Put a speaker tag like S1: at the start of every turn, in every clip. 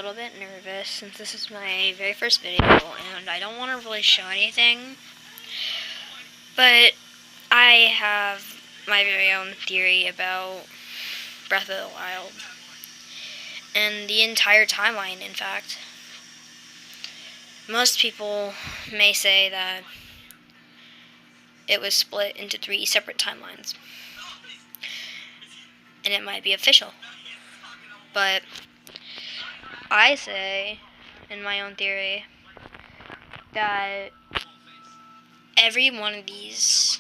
S1: little bit nervous since this is my very first video and I don't want to really show anything, but I have my very own theory about Breath of the Wild and the entire timeline, in fact. Most people may say that it was split into 3 separate timelines, and it might be official, but I say, in my own theory, that every one of these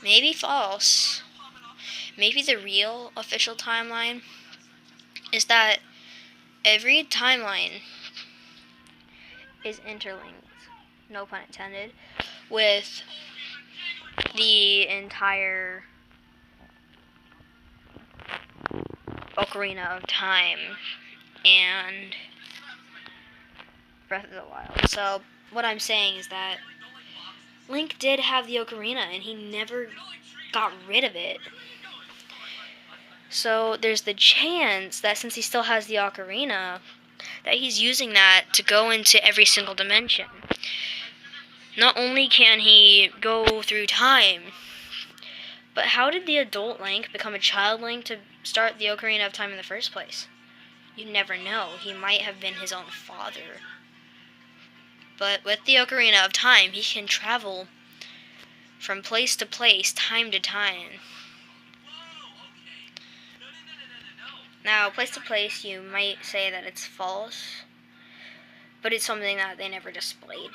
S1: may be false. Maybe the real official timeline is that every timeline is interlinked, no pun intended, with the entire Ocarina of Time and Breath of the Wild. So what I'm saying is that Link did have the Ocarina and he never got rid of it. So there's the chance that since he still has the Ocarina, that he's using that to go into every single dimension. Not only can he go through time, but how did the adult Link become a child Link to start the Ocarina of Time in the first place? You never know. He might have been his own father. But with the Ocarina of Time, he can travel from place to place, time to time. Now, place to place, you might say that it's false, but it's something that they never displayed.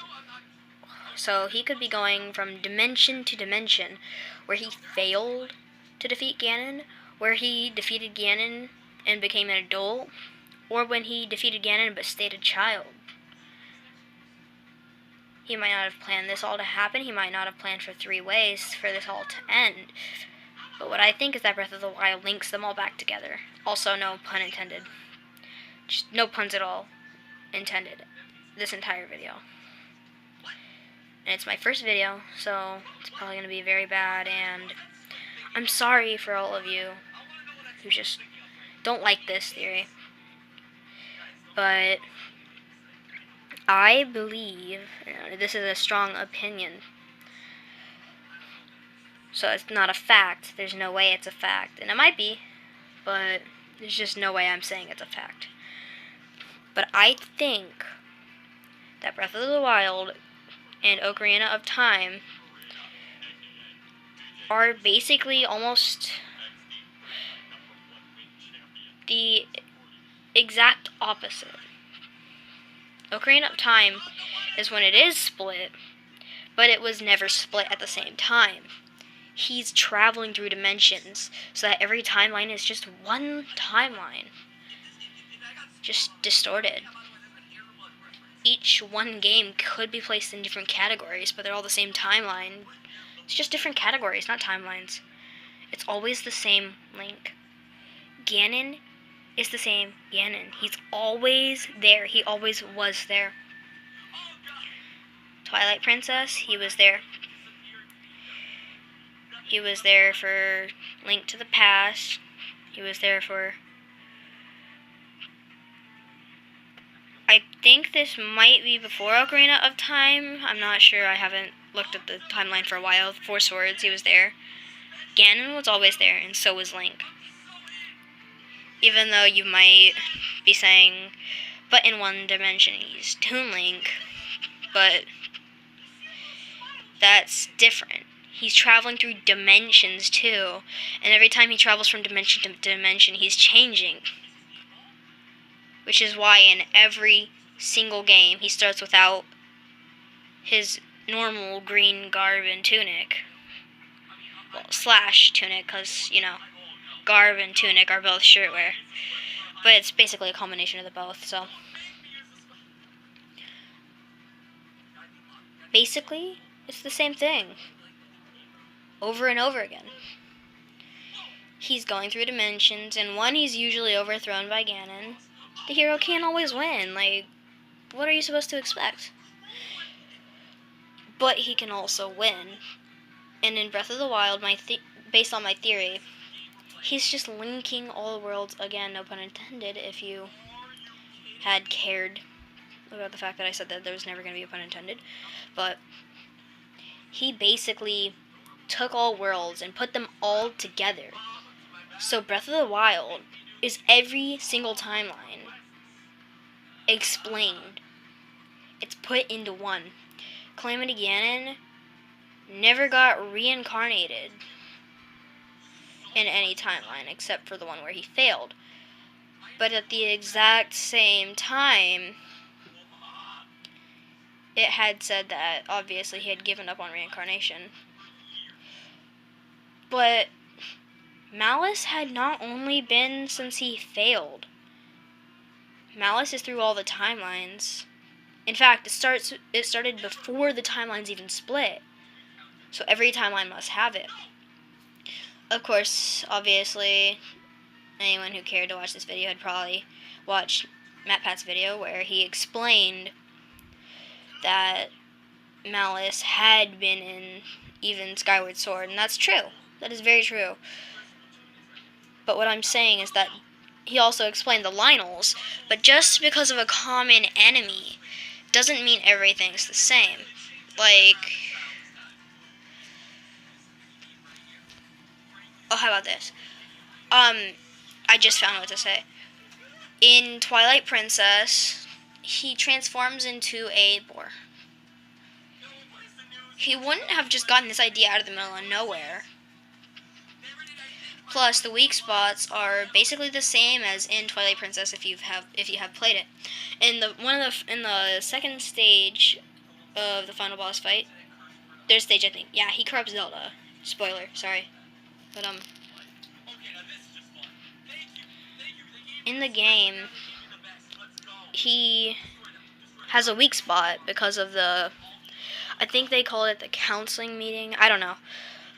S1: So he could be going from dimension to dimension, where he failed to defeat Ganon, where he defeated Ganon and became an adult, or when he defeated Ganon but stayed a child. He might not have planned this all to happen. He might not have planned for 3 ways for this all to end. But what I think is that Breath of the Wild links them all back together. Also, no pun intended. Just no puns at all intended. This entire video. And it's my first video, so it's probably going to be very bad. And I'm sorry for all of you who just don't like this theory. But I believe, this is a strong opinion, so it's not a fact. There's no way it's a fact, and it might be, but there's just no way I'm saying it's a fact. But I think that Breath of the Wild and Ocarina of Time are basically almost the exact opposite. Ocarina of Time is when it is split, but it was never split at the same time. He's traveling through dimensions, so that every timeline is just one timeline, just distorted. Each one game could be placed in different categories, but they're all the same timeline. It's just different categories, not timelines. It's always the same Link. Ganon is the same Ganon. He's always there. He always was there. Twilight Princess, he was there. He was there for Link to the Past. He was there for... I think this might be before Ocarina of Time. I'm not sure. I haven't looked at the timeline for a while. 4 Swords, he was there. Ganon was always there, and so was Link. Even though you might be saying, but in one dimension he's Toon Link, but that's different. He's traveling through dimensions too, and every time he travels from dimension to dimension, he's changing. Which is why in every single game, he starts without his normal green garb and tunic. Well, slash tunic, because, you know, garb and tunic are both shirtwear. But it's basically a combination of the both, so. Basically, it's the same thing. Over and over again. He's going through dimensions, and one, he's usually overthrown by Ganon. The hero can't always win. Like, what are you supposed to expect? But he can also win. And in Breath of the Wild, based on my theory, he's just linking all the worlds again, no pun intended, if you had cared about the fact that I said that there was never going to be a pun intended, but he basically took all worlds and put them all together. So Breath of the Wild is every single timeline explained. It's put into one. Calamity Ganon never got reincarnated in any timeline except for the one where he failed. But at the exact same time, it had said that obviously he had given up on reincarnation. But Malice had not only been since he failed. Malice is through all the timelines. In fact, it started before the timelines even split. So every timeline must have it. Of course, obviously, anyone who cared to watch this video had probably watched MatPat's video where he explained that Malice had been in even Skyward Sword, and that's true. That is very true. But what I'm saying is that he also explained the Lynels, but just because of a common enemy doesn't mean everything's the same. Like, oh, how about this? I just found what to say. In Twilight Princess, he transforms into a boar. He wouldn't have just gotten this idea out of the middle of nowhere. Plus, the weak spots are basically the same as in Twilight Princess if you have played it. In the second stage of the final boss fight, there's stage I think. Yeah, he corrupts Zelda. Spoiler, sorry. But in the game, he has a weak spot because of I think they call it the counseling meeting. I don't know.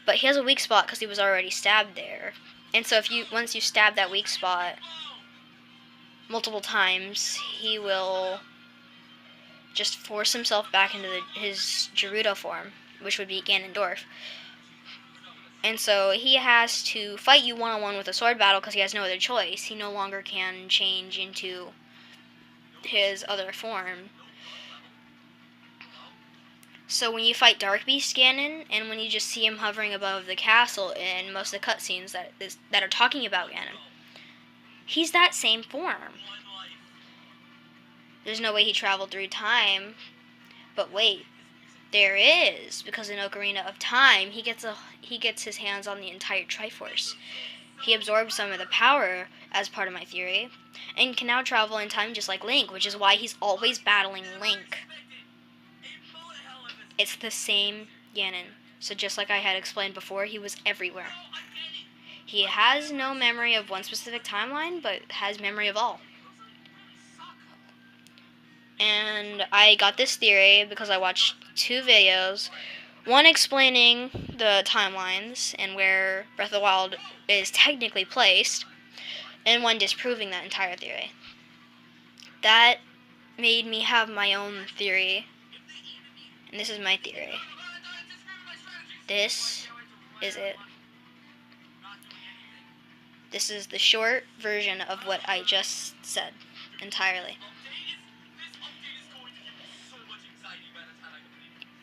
S1: But he has a weak spot because he was already stabbed there. And so once you stab that weak spot multiple times, he will just force himself back into his Gerudo form, which would be Ganondorf. And so he has to fight you one-on-one with a sword battle because he has no other choice. He no longer can change into his other form. So when you fight Dark Beast Ganon, and when you just see him hovering above the castle in most of the cutscenes that are talking about Ganon, he's that same form. There's no way he traveled through time, but wait, there is, because in Ocarina of Time, he gets his hands on the entire Triforce. He absorbed some of the power, as part of my theory, and can now travel in time just like Link, which is why he's always battling Link. It's the same Ganon. So just like I had explained before, he was everywhere. He has no memory of one specific timeline, but has memory of all. And I got this theory because I watched 2 videos. One explaining the timelines and where Breath of the Wild is technically placed, and one disproving that entire theory. That made me have my own theory. And this is my theory. This is it. This is the short version of what I just said entirely.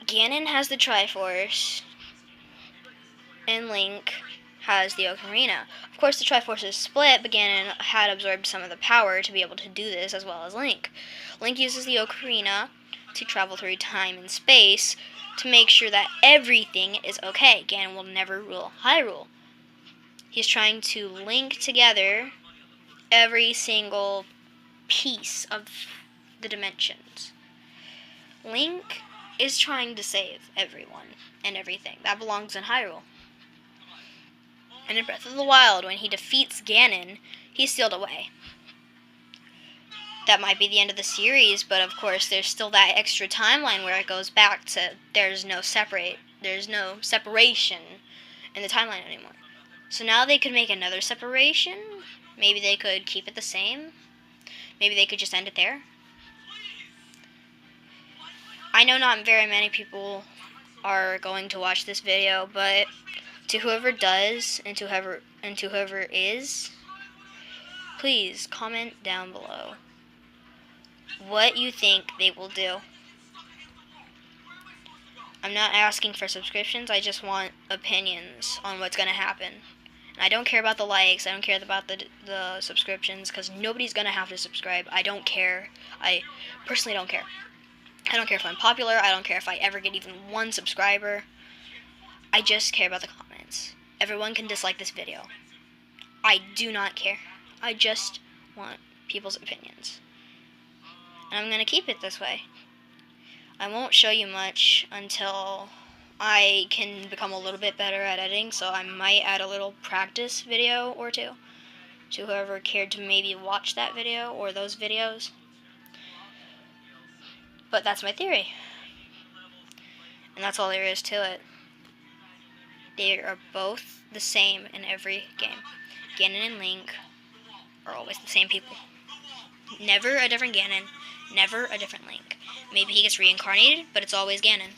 S1: Ganon has the Triforce, and Link has the Ocarina. Of course, the Triforce is split, but Ganon had absorbed some of the power to be able to do this as well as Link. Link uses the Ocarina to travel through time and space to make sure that everything is okay. Ganon will never rule Hyrule. He's trying to link together every single piece of the dimensions. Link is trying to save everyone and everything. That belongs in Hyrule. And in Breath of the Wild, when he defeats Ganon, he's sealed away. That might be the end of the series, but of course there's still that extra timeline where it goes back to there's no separation in the timeline anymore. So now they could make another separation. Maybe they could keep it the same. Maybe they could just end it there. I know not very many people are going to watch this video, but to whoever does and to whoever is, please comment down below. what you think they will do. I'm not asking for subscriptions, I just want opinions on what's going to happen. And I don't care about the likes, I don't care about the subscriptions, because nobody's going to have to subscribe. I don't care. I personally don't care. I don't care if I'm popular, I don't care if I ever get even one subscriber. I just care about the comments. Everyone can dislike this video. I do not care. I just want people's opinions. And I'm going to keep it this way. I won't show you much until I can become a little bit better at editing, so I might add a little practice video or two to whoever cared to maybe watch that video or those videos. But that's my theory. And that's all there is to it. They are both the same in every game. Ganon and Link are always the same people. Never a different Ganon, never a different Link. Maybe he gets reincarnated, but it's always Ganon.